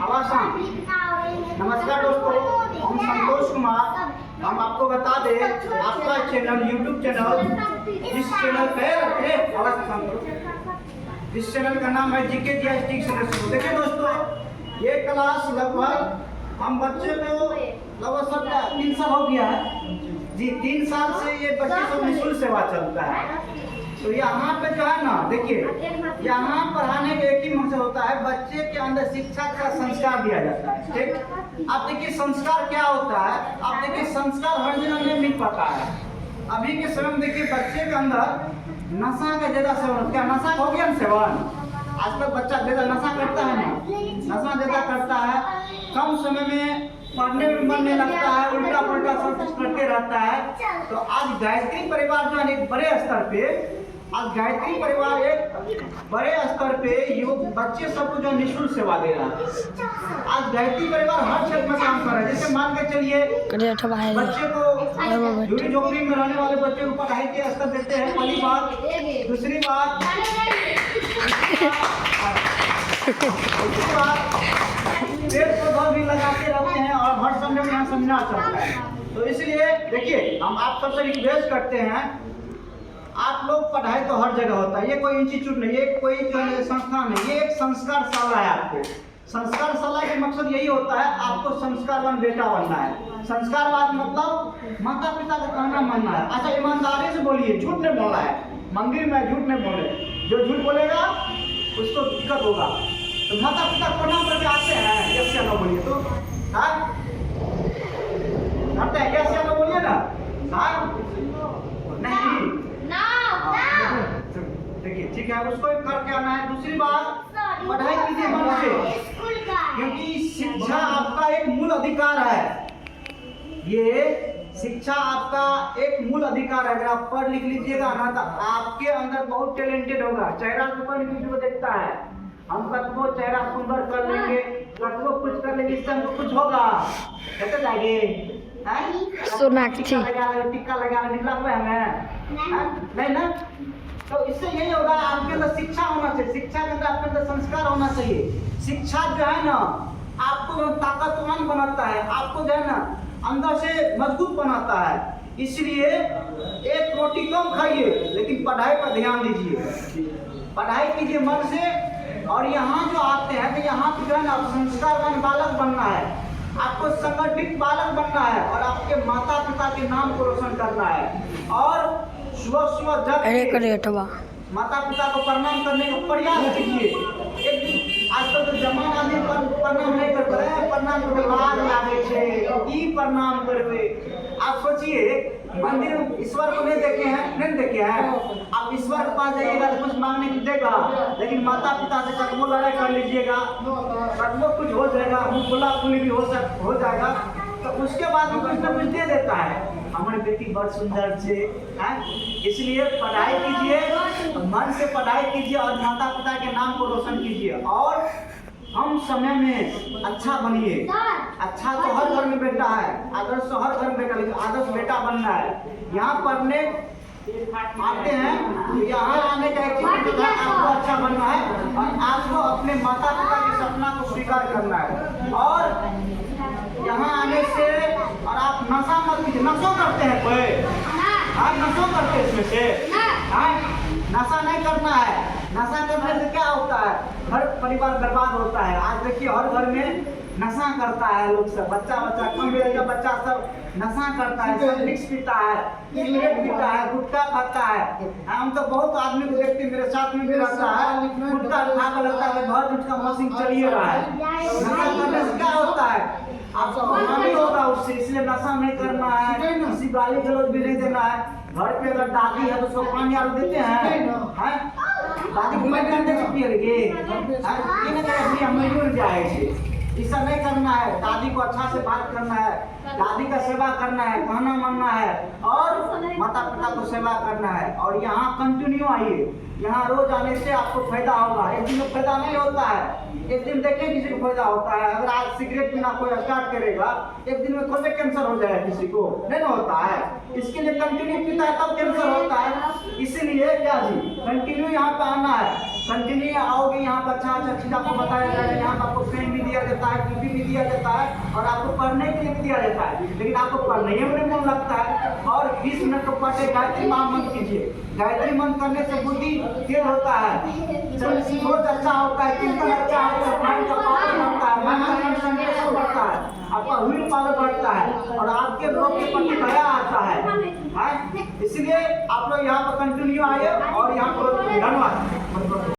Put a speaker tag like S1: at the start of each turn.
S1: आवासन। नमस्कार दोस्तों, हम संतोष कुमार। हम आपको बता दें, आपका चैनल यूट्यूब चैनल, जिस चैनल का नाम है जीके जीएसटी सदस्य। देखिए दोस्तों, ये क्लास लगभग हम बच्चे को लगभग 3 साल हो गया है जी। 3 साल से ये बच्चे को निःशुल्क सेवा चलता है। तो यहाँ पे जो है ना, देखिए यहाँ पढ़ाने का एक ही मकसद होता है, बच्चे के अंदर शिक्षा का संस्कार दिया जाता है। ठीक, अब देखिए संस्कार क्या होता है। अब देखिए संस्कार हर जगह नहीं मिल पाता है। अभी के समय में देखिए बच्चे के अंदर नशा का ज्यादा सेवन, क्या नशा हो गया सेवन। आजकल बच्चा ज्यादा नशा करता है ना, नशा ज्यादा करता है, कम समय में पढ़ने में मन नहीं लगता है, उल्टा पुल्टा सब कुछ करते रहता है। तो आज गायत्री परिवार जो है एक बड़े स्तर पे, आज गायत्री परिवार एक बड़े स्तर पे योग बच्चे सबको जो निःशुल्क सेवा दे रहा है। आज गायत्री परिवार हर क्षेत्र में काम कर रहा है। जैसे मान के चलिए बच्चे को झूठी झोपड़ी में रहने वाले बच्चे को पढ़ाई के स्तर देते हैं, पहली बात। दूसरी बात पेड़ पौधा भी लगाते रहते हैं और हर समय में यहाँ सेमिनार चलता है। तो इसलिए देखिए हम आप सबसे रिक्वेस्ट करते हैं, आप लोग पढ़ाई तो हर जगह होता है, ये कोई इंस्टीट्यूट नहीं, ये कोई जो है संस्थान नहीं, ये एक संस्कार शाला है। आपको संस्कार शाला के मकसद यही होता है, आपको संस्कारवान बेटा बनना है। संस्कारवान मतलब माता पिता का कहना मानना है। अच्छा ईमानदारी से बोलिए, झूठ नहीं बोलना है, मंदिर में झूठ नहीं बोले। जो झूठ बोलेगा उसको दिक्कत होगा। तो माता पिता प्रणाम करके आते हैं, कैसे ना बोलिए तो करते हैं, कैसे ना बोलिए ना नहीं। देखिए ठीक है, उसको करके आना है। दूसरी बात, पढ़ाई कीजिए मन से, क्योंकि शिक्षा आपका एक मूल अधिकार है। ये शिक्षा आपका एक मूल अधिकार है। अगर आप पढ़ लिख लीजिएगा ना तो आपके अंदर बहुत टैलेंटेड होगा। चेहरा को पढ़ लिख को देखता है, हम कतबो चेहरा सुंदर कर लेंगे, कतबो कुछ कर लेंगे, इससे हमको कुछ होगा कैसे जाएंगे? टिक्का लगा निकला हुआ है नहीं ना। तो इससे यही होगा, आपके अंदर शिक्षा होना चाहिए। शिक्षा के अंदर आपके अंदर संस्कार होना चाहिए। शिक्षा जो है ना आपको ताकतवान बनाता है, आपको जो है ना अंदर से मजबूत बनाता है। इसलिए एक रोटी कम खाइए लेकिन पढ़ाई पर ध्यान दीजिए, पढ़ाई कीजिए मन से। और यहाँ जो आते हैं तो यहाँ पे जो है ना संस्कारवान बालक बनना है, आपको संगठित बालक बनना है और आपके माता पिता के नाम को रोशन करना है। और सुबह सुबह जब माता पिता को प्रणाम करने का प्रयास कीजिए। आजकल तो जवान आदमी प्रणाम नहीं कर रहे हैं, प्रणाम करके लाज लागे छे, की प्रणाम करवे। आप सोचिए, मंदिर ईश्वर को नहीं देखे हैं, आप ईश्वर के पास जाइएगा तो कुछ मांगने की देगा, लेकिन माता पिता से कदमो लड़ाई कर लीजिएगा, कदमो कुछ हो जाएगा, खुला खुली भी हो जाएगा, तो उसके बाद वो कुछ न कुछ दे देता है। हमारी बेटी बहुत सुंदर से है। इसलिए पढ़ाई कीजिए, मन से पढ़ाई कीजिए और माता पिता के नाम को रोशन कीजिए। और हम समय में अच्छा बनिए। अच्छा तो हर घर में बेटा है, आदर्श तो हर घर में बेटा, लेकिन आदर्श बेटा बनना है। यहाँ पढ़ने आते हैं तो यहाँ आने का एक आपको अच्छा बनना है और आपको अपने माता पिता के सपना को स्वीकार करना है। और यहाँ आने से और आप नशा मत कीजिए। नशा करते हैं कोई? आप नशा करते हैं इसमें से? नशा नहीं करना है। नशा करने से क्या होता है? हर परिवार बर्बाद होता है। आज देखिए हर घर में नशा करता है लोग सब, बच्चा कम भी रहेगा, बच्चा सब नशा करता है, सब मिक्स पीता है, सिगरेट पीता है, गुटखा खाता है। हम तो बहुत आदमी को देखते हैं, मेरे साथ में भी रहता है, गुटखा खा कर लगता है घर गुटखा मशीन चलिए रहा है। नशा करने से क्या होता है? आपको हानि होगा उससे, इसलिए नशा नहीं करना है, किसी गाली गलौज भी नहीं देना है। घर पे अगर दादी है तो उसको पानी आलू देते हैं, दादी को मैं करने से पिएंगे हम जाए। ऐसा नहीं करना है। दादी को अच्छा से बात करना है, दादी का सेवा करना है, कहना मानना है और माता पिता को सेवा करना है। और यहाँ कंटिन्यू आइए, यहाँ रोज आने से आपको फायदा होगा। एक दिन में फायदा नहीं होता है, एक दिन देखें किसी को फायदा होता है। अगर आज सिगरेट पीना कोई स्टार्ट करेगा, एक दिन में थोड़े कैंसर हो जाएगा, किसी को नहीं ना होता है। इसके लिए कंटिन्यू पीता है तब कैंसर होता है। इसीलिए क्या जी कंटिन्यू यहाँ पे आना है, कंटिन्यू आओगे यहाँ पर अच्छा चीज आपको बताया जाएगा। यहाँ पर आपको पेन भी दिया जाता है, टीवी भी दिया जाता है और आपको पढ़ने के लिए भी दिया जाता है। लेकिन आपको पढ़ने में मन लगता है और 20 मिनट को पढ़े गायत्री महामंत्र कीजिए। गायत्री मंत्र करने से बुद्धि तेज होता है, सोच अच्छा होता है, चिंतन अच्छा होता है, माइंड का पावर बढ़ता है, मन का कंसंट्रेशन बढ़ता है, आपका विल पावर बढ़ता है और आपके लोग के प्रति दया आता है। इसलिए आप लोग यहाँ पर कंटिन्यू आए और यहाँ पर धन्यवाद।